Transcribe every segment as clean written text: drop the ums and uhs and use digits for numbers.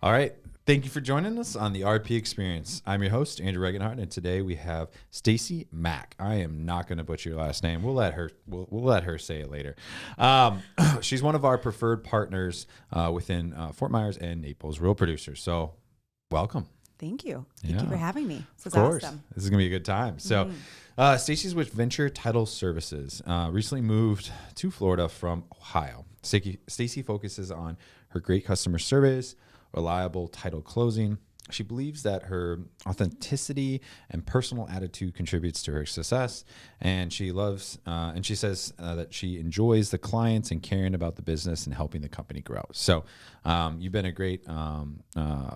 All right. Thank you for joining us on the RP Experience. I'm your host, Andrew Regenhart, and today we have Stacey Mac. I am not going to butcher your last name. We'll let her say it later. She's one of our preferred partners within Fort Myers and Naples, real producers. So, welcome. Thank you. Thank you for having me. This is awesome. Awesome. This is going to be a good time. So, Stacey's with Venture Title Services. Recently moved to Florida from Ohio. Stacey focuses on her great customer service, reliable title closing. She believes that her authenticity and personal attitude contributes to her success, and she loves and she says that she enjoys the clients and caring about the business and helping the company grow. So you've been a great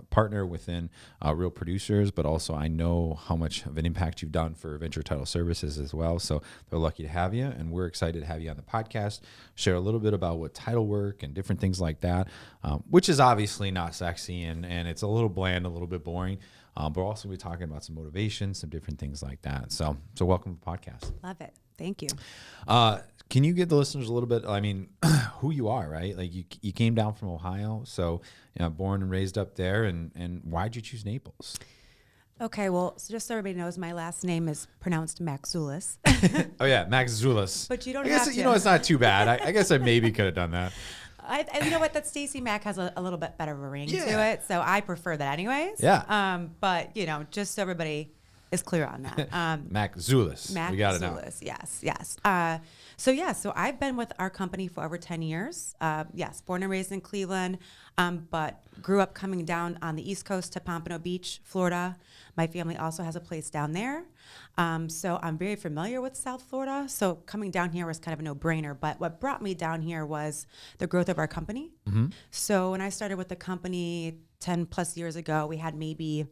partner within Real Producers, but also I know how much of an impact you've done for Venture Title Services as well. So they're lucky to have you, and we're excited to have you on the podcast, share a little bit about what title work and different things like that, which is obviously not sexy and it's a little bland, a little bit boring, but we're also be talking about some motivation, some different things like that. So welcome to the podcast. Love it. Thank you. Can you give the listeners a little bit, I mean, who you are, right? Like you came down from Ohio, so born and raised up there, and why'd you choose Naples? Okay, well, so just so everybody knows, my last name is pronounced Maczulis. Oh yeah, Maczulis. But you don't I guess, have to. it's not too bad. I guess I maybe could have done that. You know what? That Stacey Mac has a little bit better of a ring to it, so I prefer that anyways. Yeah. But just so everybody is clear on that. Maczulis. We got it now. Yes. So I've been with our company for over 10 years. Yes, born and raised in Cleveland, but grew up coming down on the East Coast to Pompano Beach, Florida. My family also has a place down there. So I'm very familiar with South Florida. So coming down here was kind of a no-brainer. But what brought me down here was the growth of our company. Mm-hmm. So when I started with the company 10 plus years ago, we had maybe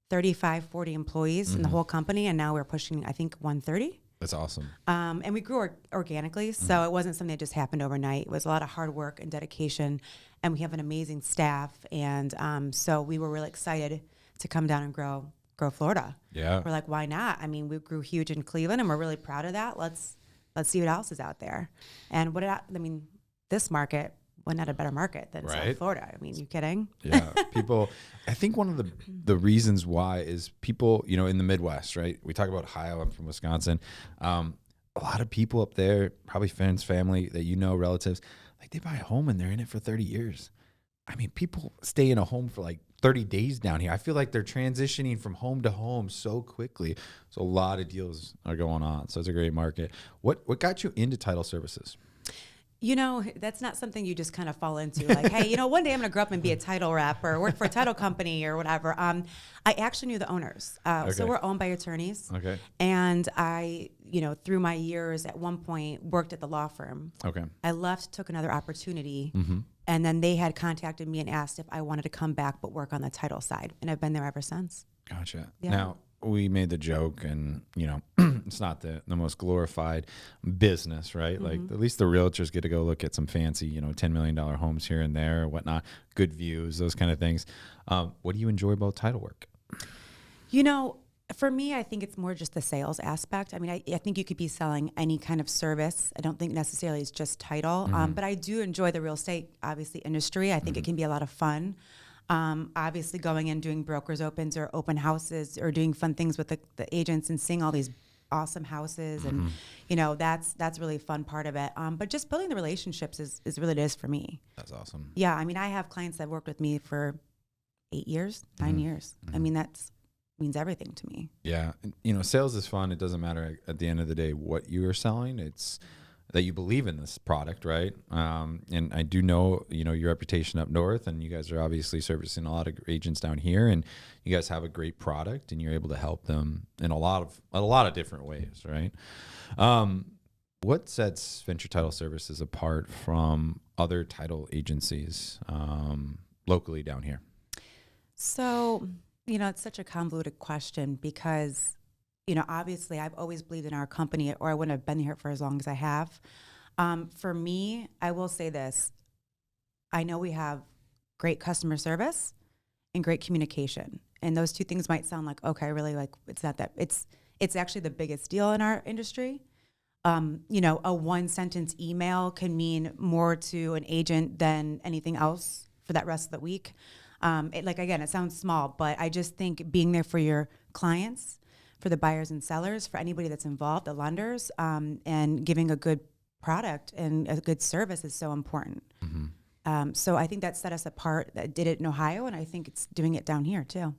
35, 40 employees in the whole company. And now we're pushing, I think, 130. That's awesome. And we grew organically. So it wasn't something that just happened overnight. It was a lot of hard work and dedication. And we have an amazing staff. And so we were really excited to come down and grow Florida. Yeah. We're like, why not? I mean, we grew huge in Cleveland and we're really proud of that. Let's see what else is out there. And this market, well, not a better market than South Florida. I mean, you kidding? Yeah. People, I think one of the reasons why is people, in the Midwest, right? We talk about Ohio. I'm from Wisconsin. A lot of people up there, probably friends, family that relatives, like they buy a home and they're in it for 30 years. I mean, people stay in a home for like 30 days down here. I feel like they're transitioning from home to home so quickly. So a lot of deals are going on. So it's a great market. What got you into title services? That's not something you just kind of fall into. Like, hey, one day I'm going to grow up and be a title rep or work for a title company or whatever. I actually knew the owners. So we're owned by attorneys. Okay. And I, through my years at one point worked at the law firm. Okay. I left, took another opportunity. Mm-hmm. And then they had contacted me and asked if I wanted to come back but work on the title side. And I've been there ever since. Gotcha. Yeah. Now, we made the joke and, it's not the most glorified business, right? Mm-hmm. Like at least the realtors get to go look at some fancy, $10 million homes here and there or whatnot, good views, those kind of things. What do you enjoy about title work? For me, I think it's more just the sales aspect. I mean, I think you could be selling any kind of service. I don't think necessarily it's just title, but I do enjoy the real estate, obviously, industry. I think it can be a lot of fun. Obviously, going in, doing brokers opens or open houses or doing fun things with the agents and seeing all these awesome houses. And, that's really a fun part of it. But just building the relationships is really it is for me. That's awesome. Yeah. I mean, I have clients that have worked with me for 8 years, 9 years. I mean, means everything to me. Yeah. Sales is fun. It doesn't matter at the end of the day what you are selling. It's that you believe in this product, right? And I do know, your reputation up north, and you guys are obviously servicing a lot of agents down here, and you guys have a great product, and you're able to help them in a lot of different ways, right? What sets Venture Title Services apart from other title agencies locally down here? So, it's such a convoluted question because, obviously I've always believed in our company or I wouldn't have been here for as long as I have. For me, I will say this. I know we have great customer service and great communication. And those two things might sound like, okay, really, like it's not that. It's actually the biggest deal in our industry. A one sentence email can mean more to an agent than anything else for that rest of the week. Again, it sounds small, but I just think being there for your clients, for the buyers and sellers, for anybody that's involved, the lenders, and giving a good product and a good service is so important. So I think that set us apart. That did it in Ohio, and I think it's doing it down here too.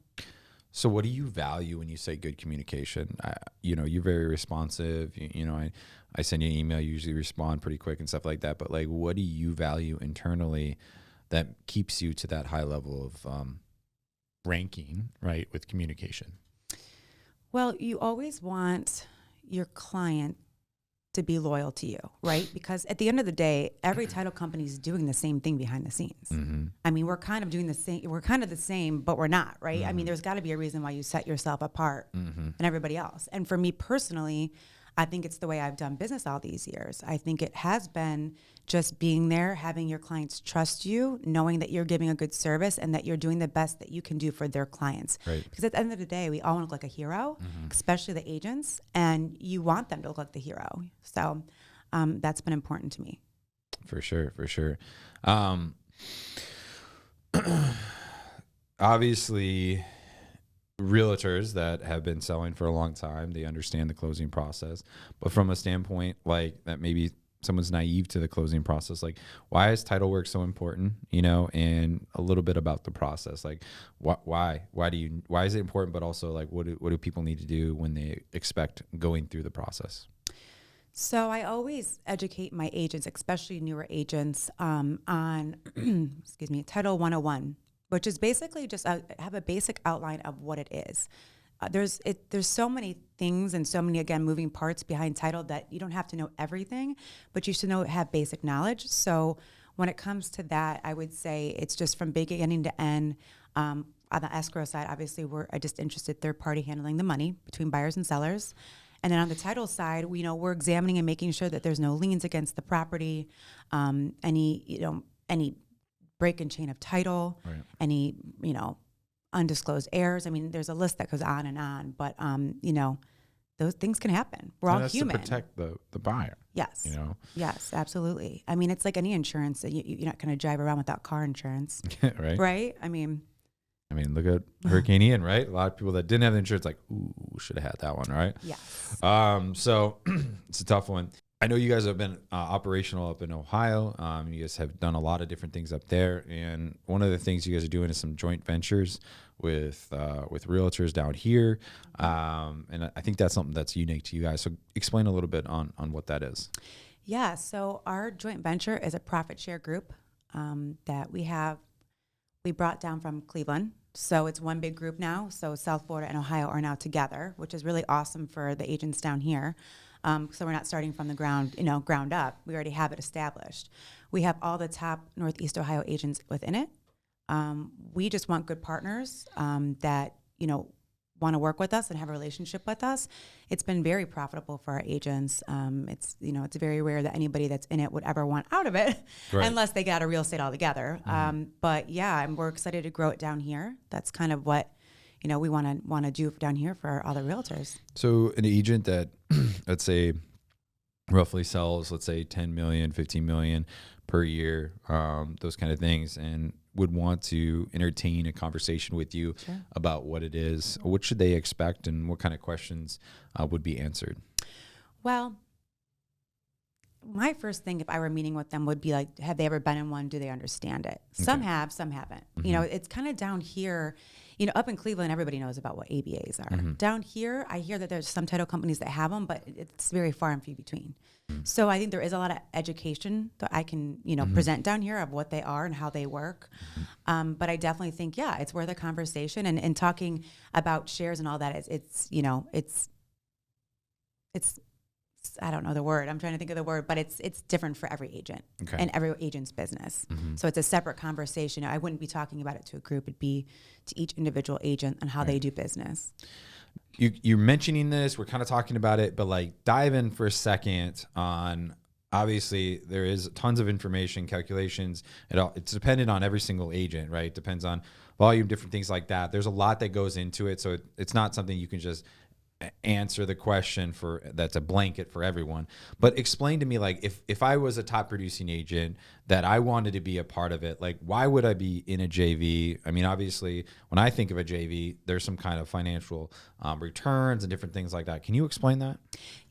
So what do you value when you say good communication? You're very responsive. I send you an email, you usually respond pretty quick and stuff like that. But like, what do you value internally that keeps you to that high level of ranking, right, with communication? Well, you always want your client to be loyal to you, right? Because at the end of the day, every title company is doing the same thing behind the scenes. I mean, we're kind of doing the same. We're kind of the same, but we're not, right? I mean, there's got to be a reason why you set yourself apart than everybody else. And for me personally, I think it's the way I've done business all these years. I think it has been just being there, having your clients trust you, knowing that you're giving a good service and that you're doing the best that you can do for their clients. Right. Because at the end of the day, we all want to look like a hero, especially the agents, and you want them to look like the hero. So that's been important to me. For sure. Obviously, realtors that have been selling for a long time, they understand the closing process. But from a standpoint like that, maybe someone's naive to the closing process, like why is title work so important, and a little bit about the process, like why is it important, but also like what do people need to do when they expect going through the process? So I always educate my agents, especially newer agents, on Title 101, which is basically just have a basic outline of what it is. There's so many things and so many, again, moving parts behind title that you don't have to know everything, but you should have basic knowledge. So when it comes to that, I would say it's just from beginning to end. On the escrow side, obviously, we're a disinterested third party handling the money between buyers and sellers. And then on the title side, we're examining and making sure that there's no liens against the property, any break and chain of title, right, any, undisclosed errors. I mean, there's a list that goes on, but, those things can happen. We're all human. To protect the buyer. Yes. Yes, absolutely. I mean, it's like any insurance. You're not going to drive around without car insurance. Right. Right? I mean, look at Hurricane Ian, right? A lot of people that didn't have the insurance, like, ooh, should have had that one, right? Yes. So it's a tough one. I know you guys have been operational up in Ohio. You guys have done a lot of different things up there, and one of the things you guys are doing is some joint ventures with realtors down here, and I think that's something that's unique to you guys. So explain a little bit on what that is. Yeah. So our joint venture is a profit share group that we brought down from Cleveland. So it's one big group now. So South Florida and Ohio are now together, which is really awesome for the agents down here. So we're not starting from the ground up. We already have it established. We have all the top Northeast Ohio agents within it. We just want good partners that, want to work with us and have a relationship with us. It's been very profitable for our agents. It's very rare that anybody that's in it would ever want out of it, right, unless they got a real estate altogether. But yeah, we're excited to grow it down here. That's kind of what, we want to do down here for other realtors. So an agent that, let's say, roughly sells, let's say 10 million, 15 million per year, those kind of things, and would want to entertain a conversation with you, sure, about what it is, what should they expect, and what kind of questions would be answered? Well, my first thing, if I were meeting with them, would be like, have they ever been in one? Do they understand it? Okay. Some have, some haven't. It's kind of down here. Up in Cleveland, everybody knows about what ABAs are. Down here, I hear that there's some title companies that have them, but it's very far and few between. So I think there is a lot of education that I can, present down here of what they are and how they work. But I definitely think, yeah, it's worth a conversation and talking about shares and all that. It's I don't know the word. I'm trying to think of the word, but it's different for every agent, okay, and every agent's business. So it's a separate conversation. I wouldn't be talking about it to a group. It'd be to each individual agent and how, right, they do business. You're mentioning this. We're kind of talking about it, but like dive in for a second on, obviously there is tons of information, calculations. It's dependent on every single agent, right? It depends on volume, different things like that. There's a lot that goes into it. So it's not something you can just answer the question that's a blanket for everyone. But explain to me, like, if I was a top producing agent that I wanted to be a part of it. Like, why would I be in a JV? I mean, obviously, when I think of a JV, there's some kind of financial returns and different things like that. Can you explain that?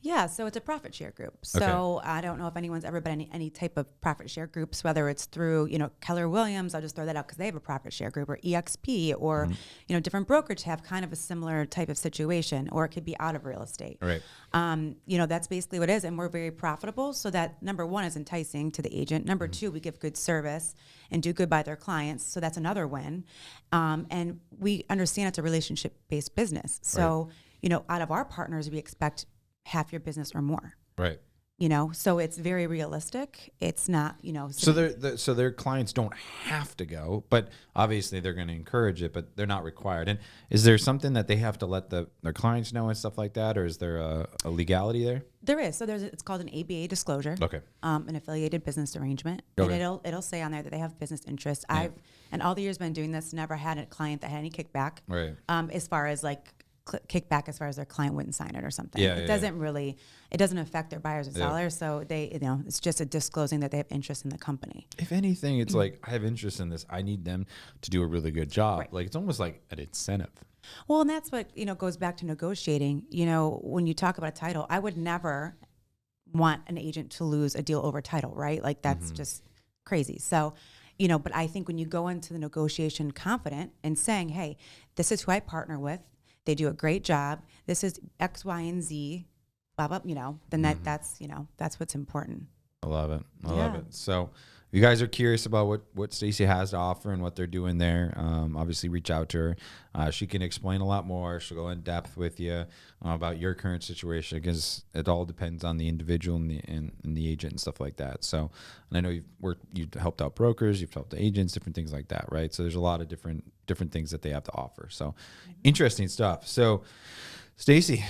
Yeah, so it's a profit share group. So Okay. I don't know if anyone's ever been in any type of profit share groups, whether it's through, Keller Williams, I'll just throw that out because they have a profit share group, or EXP, or, different brokerage have kind of a similar type of situation, or it could be out of real estate. Right. That's basically what it is. And we're very profitable. So that, number one, is enticing to the agent. Number two, we give good service and do good by their clients. So that's another win. And we understand it's a relationship-based business. So, out of our partners, we expect half your business or more. Right. So it's very realistic. It's not, So their clients don't have to go, but obviously they're going to encourage it, but they're not required. And is there something that they have to let their clients know and stuff like that, or is there a legality there? There is. So it's called an ABA disclosure. Okay. An affiliated business arrangement, Okay. and it'll say on there that they have business interests. Yeah. I've in all the years been doing this, never had a client that had any kickback. Right. As far as like kickback, as far as their client wouldn't sign it or something. Yeah, it doesn't affect their buyers or sellers. So they, it's just a disclosing that they have interest in the company. If anything, it's like, I have interest in this. I need them to do a really good job. Right. Like, it's almost like an incentive. Well, and that's what, goes back to negotiating. When you talk about a title, I would never want an agent to lose a deal over title, right? Like that's just crazy. So, but I think when you go into the negotiation confident and saying, hey, this is who I partner with, they do a great job, this is X, Y, and Z, blah, blah, then that's what's important. I love it. I love it. So if you guys are curious about what Stacey has to offer and what they're doing there, obviously reach out to her. She can explain a lot more. She'll go in depth with you about your current situation, because it all depends on the individual and the agent and stuff like that. So, and I know you've helped out brokers, you've helped agents, different things like that, right? So there's a lot of different things that they have to offer. So interesting stuff. So Stacey,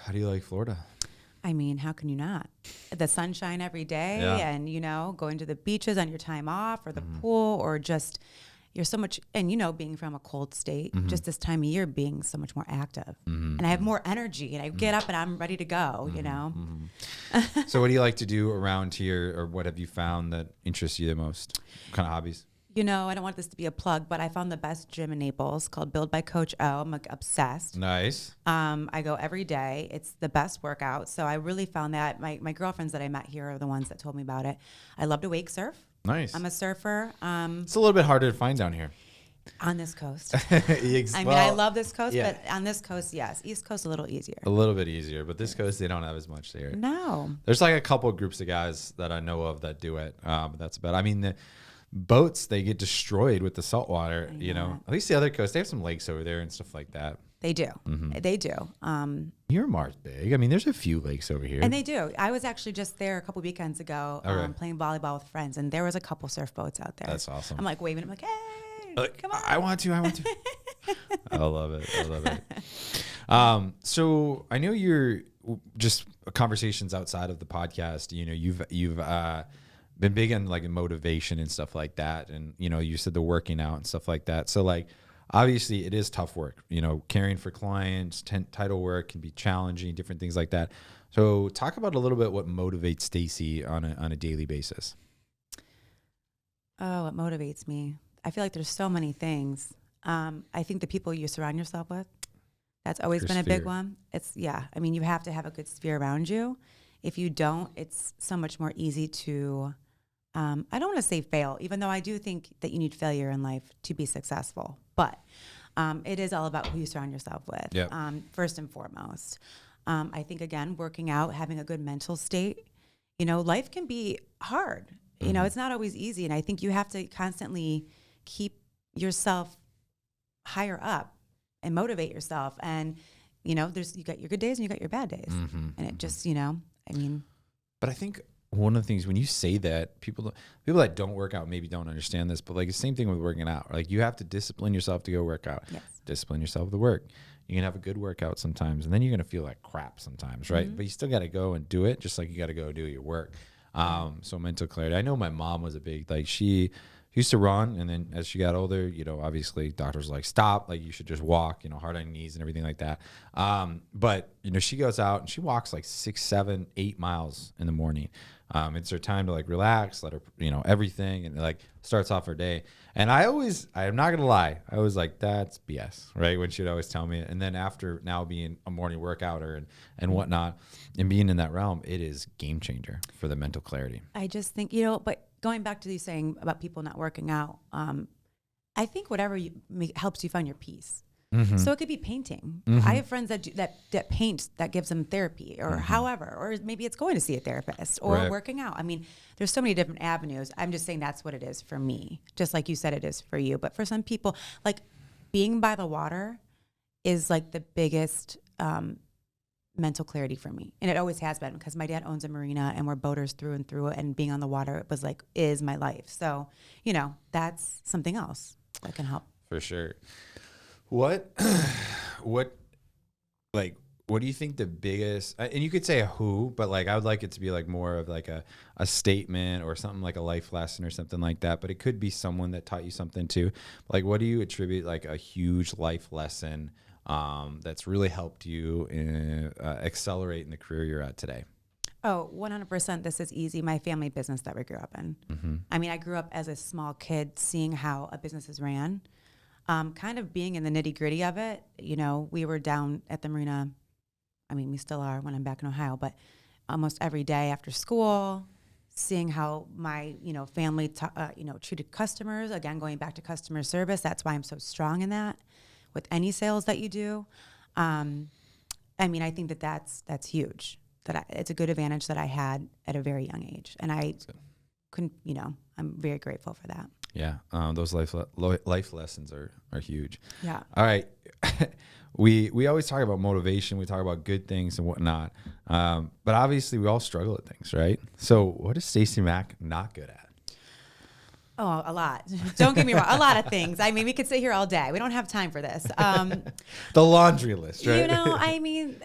how do you like Florida? I mean, how can you not? The sunshine every day, and, going to the beaches on your time off, or the pool, or just, you're so much, and, being from a cold state, just this time of year being so much more active. And I have more energy, and I get up and I'm ready to go, So what do you like to do around here, or what have you found that interests you the most? What kind of hobbies? I don't want this to be a plug, but I found the best gym in Naples called Build by Coach O. I'm like obsessed. Nice. I go every day. It's the best workout. So I really found that my girlfriends that I met here are the ones that told me about it. I love to wake surf. Nice. I'm a surfer. It's a little bit harder to find down here. On this coast. I love this coast, but on this coast, yes. East Coast, a little easier. A little bit easier, but this coast, they don't have as much there. No. There's like a couple of groups of guys that I know of that do it, but that's about it. I mean, the boats, they get destroyed with the salt water, At least the other coast, they have some lakes over there and stuff like that. They do. They do. Miramar's big. I mean, there's a few lakes over here. And they do. I was actually just there a couple weekends ago playing volleyball with friends, and there was a couple surf boats out there. That's awesome. I'm like waving. I'm like, hey, come on. I want to. I love it. So I know you're just conversations outside of the podcast. You've been big on like motivation and stuff like that, and you said the working out and stuff like that. So like, obviously it is tough work. Caring for clients, title work can be challenging, different things like that. So talk about a little bit what motivates Stacey on a daily basis. Oh, what motivates me? I feel like there's so many things. I think the people you surround yourself with, that's always been a big one. I mean, you have to have a good sphere around you. If you don't, it's so much more easy to, I don't want to say fail, even though I do think that you need failure in life to be successful. But it is all about who you surround yourself with, first and foremost. I think, again, working out, having a good mental state, life can be hard. It's not always easy. And I think you have to constantly keep yourself higher up and motivate yourself. And, you got your good days and you got your bad days. And it just, But I think one of the things when you say that, people that don't work out maybe don't understand this, but like the same thing with working out. Like you have to discipline yourself to go work out. Yes. Discipline Yourself to work. You can have a good workout sometimes, and then you're gonna feel like crap sometimes, right? But you still got to go and do it, just like you got to go do your work. So mental clarity. I know my mom was a big she used to run, and then as she got older, obviously doctors were like, stop, like you should just walk, hard on your knees and everything like that. But she goes out and she walks like 6, 7, 8 miles in the morning. It's her time to like relax, let her, everything, and like starts off her day. And I'm not gonna lie, I was like, that's BS, right? When she'd always tell me it. And then after now being a morning workouter and whatnot, and being in that realm, it is game changer for the mental clarity. I just think, but going back to you saying about people not working out, I think whatever helps you find your peace. Mm-hmm. So it could be painting. Mm-hmm. I have friends that paint, that gives them therapy, or however, or maybe it's going to see a therapist, or working out. I mean, there's so many different avenues. I'm just saying that's what it is for me, just like you said it is for you. But for some people, like being by the water is like the biggest mental clarity for me. And it always has been, because my dad owns a marina and we're boaters through and through, and being on the water is my life. So, that's something else that can help. For sure. What do you think the biggest, and you could say a who, but like I would like it to be like more of like a statement or something like a life lesson or something like that, but it could be someone that taught you something too. Like, what do you attribute like a huge life lesson that's really helped you accelerate in the career you're at today? Oh, 100%. This is easy. My family business that we grew up in. Mm-hmm. I mean, I grew up as a small kid seeing how a business is ran. Kind of being in the nitty gritty of it. We were down at the marina. I mean, we still are when I'm back in Ohio, but almost every day after school, seeing how my, family, treated customers. Again, going back to customer service. That's why I'm so strong in that with any sales that you do. I mean, I think that's huge. It's a good advantage that I had at a very young age. And I couldn't, I'm very grateful for that. Yeah, those life lessons are huge. Yeah. All right, we always talk about motivation. We talk about good things and whatnot, but obviously we all struggle at things, right? So what is Stacey Mac not good at? Oh, a lot. Don't get me wrong, a lot of things. I mean, we could sit here all day. We don't have time for this. The laundry list, right? I mean,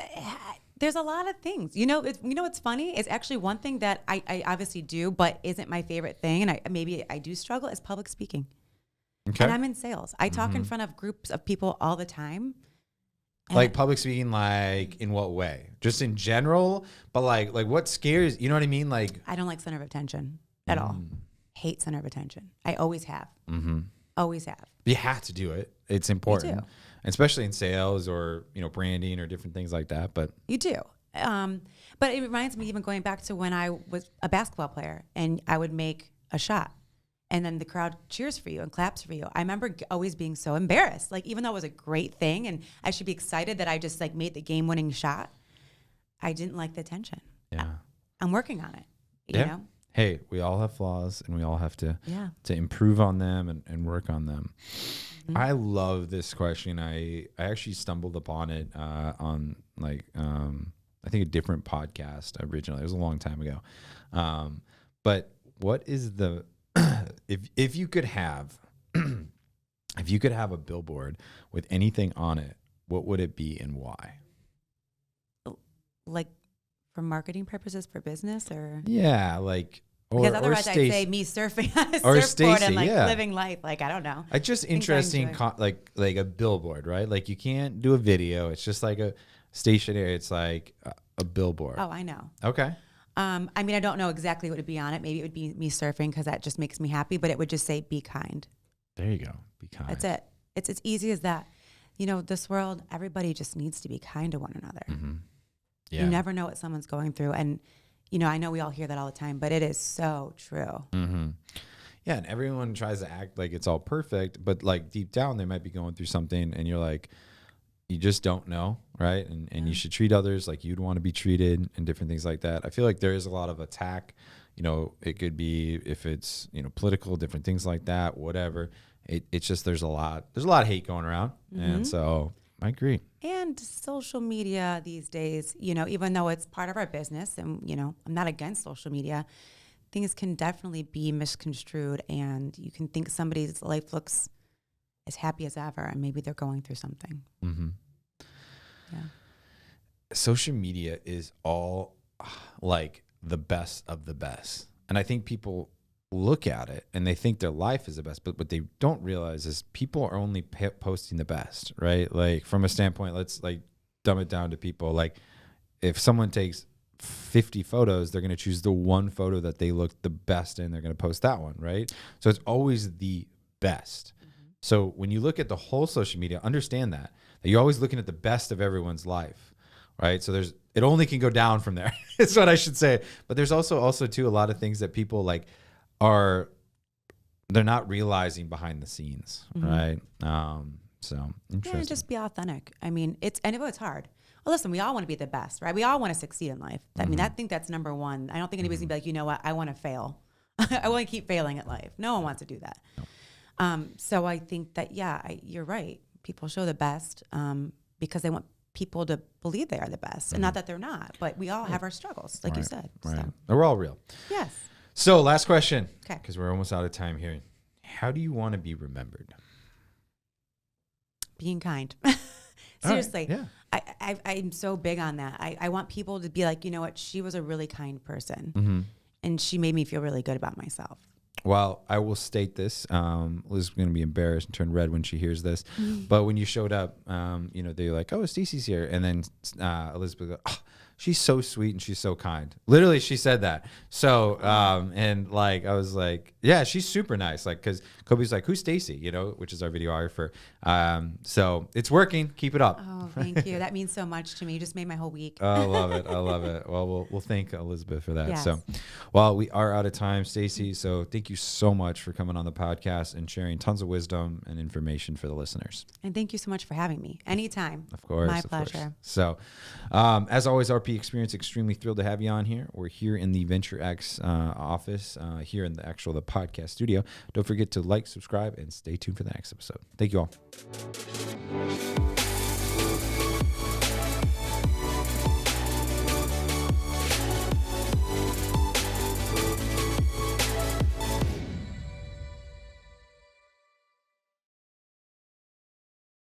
there's a lot of things. What's funny? It's actually one thing that I obviously do, but isn't my favorite thing, and maybe I do struggle, is public speaking. Okay. And I'm in sales. I talk in front of groups of people all the time. Like public speaking, like in what way? Just in general, but like what scares? You know what I mean? Like, I don't like center of attention at all. Hate center of attention. I always have. Mm-hmm. Always have. You have to do it. It's important. You do. Especially in sales or, branding or different things like that. But you do. But it reminds me, even going back to when I was a basketball player and I would make a shot and then the crowd cheers for you and claps for you. I remember always being so embarrassed. Like, even though it was a great thing and I should be excited that I just like made the game winning shot, I didn't like the attention. Yeah. I'm working on it. You know? Hey, we all have flaws and we all have to improve on them and work on them. Mm-hmm. I love this question. I actually stumbled upon it on I think a different podcast originally. It was a long time ago. But what is the if you could have a billboard with anything on it, what would it be and why? Like for marketing purposes for business, or because otherwise I'd say me surfing on a or surfboard Stacey, and living life. Like, I don't know. It's just interesting, like a billboard, right? Like, you can't do a video. It's just like a stationary. It's like a billboard. Oh, I know. Okay. I mean, I don't know exactly what would be on it. Maybe it would be me surfing because that just makes me happy. But it would just say, "Be kind." There you go. Be kind. That's it. It's as easy as that. This world, everybody just needs to be kind to one another. Mm-hmm. Yeah. You never know what someone's going through, and I know we all hear that all the time, but it is so true. Mm-hmm. Yeah, and everyone tries to act like it's all perfect, but like deep down, they might be going through something, and you're like, you just don't know, right? And you should treat others like you'd want to be treated, and different things like that. I feel like there is a lot of attack. It could be if it's political, different things like that, whatever. It's just there's a lot of hate going around, and so I agree. And social media these days, even though it's part of our business, and I'm not against social media, things can definitely be misconstrued, and you can think somebody's life looks as happy as ever, and maybe they're going through something. Mm-hmm. Yeah. Social media is all like the best of the best, and I think people look at it and they think their life is the best, but what they don't realize is people are only posting the best, right? Like from a standpoint, let's like dumb it down to people. Like if someone takes 50 photos, they're going to choose the one photo that they look the best in. They're going to post that one, right? So it's always the best. So when you look at the whole social media, understand that you're always looking at the best of everyone's life, right? So it only can go down from there. That's what I should say. But there's also too a lot of things that people like they're not realizing behind the scenes, right? So interesting. Yeah, just be authentic. I mean, I know it's hard. Well, listen, we all want to be the best, right? We all want to succeed in life. I mean, I think that's number one. I don't think anybody's gonna be like, you know what, I want to fail. I want to keep failing at life. No one wants to do that. No. So I think that, you're right. People show the best because they want people to believe they are the best, and not that they're not. But we all have our struggles, like you said. Right. So. We're all real. Yes. So last question, okay, because we're almost out of time here. How do you want to be remembered? Being kind. Seriously. Right. Yeah. I'm so big on that. I want people to be like, you know what, she was a really kind person, and she made me feel really good about myself. Well, I will state this. Liz is going to be embarrassed and turn red when she hears this. But when you showed up, they're like, "Oh, Stacey's here," and then Elizabeth goes, "Oh, she's so sweet and she's so kind." Literally, she said that. So, and like, I was like, "Yeah, she's super nice." Like, because Kobe's like, "Who's Stacey?" Which is our videographer. So it's working. Keep it up. Oh, thank you. That means so much to me. You just made my whole week. I love it. I love it. Well, we'll thank Elizabeth for that. Yes. So, well, we are out of time, Stacey. So thank you so much for coming on the podcast and sharing tons of wisdom and information for the listeners. And thank you so much for having me. Anytime. Of course. My pleasure. So, as always, RP Experience, extremely thrilled to have you on here. We're here in the Venture X office, here in the podcast studio. Don't forget to like, subscribe, and stay tuned for the next episode. Thank you all.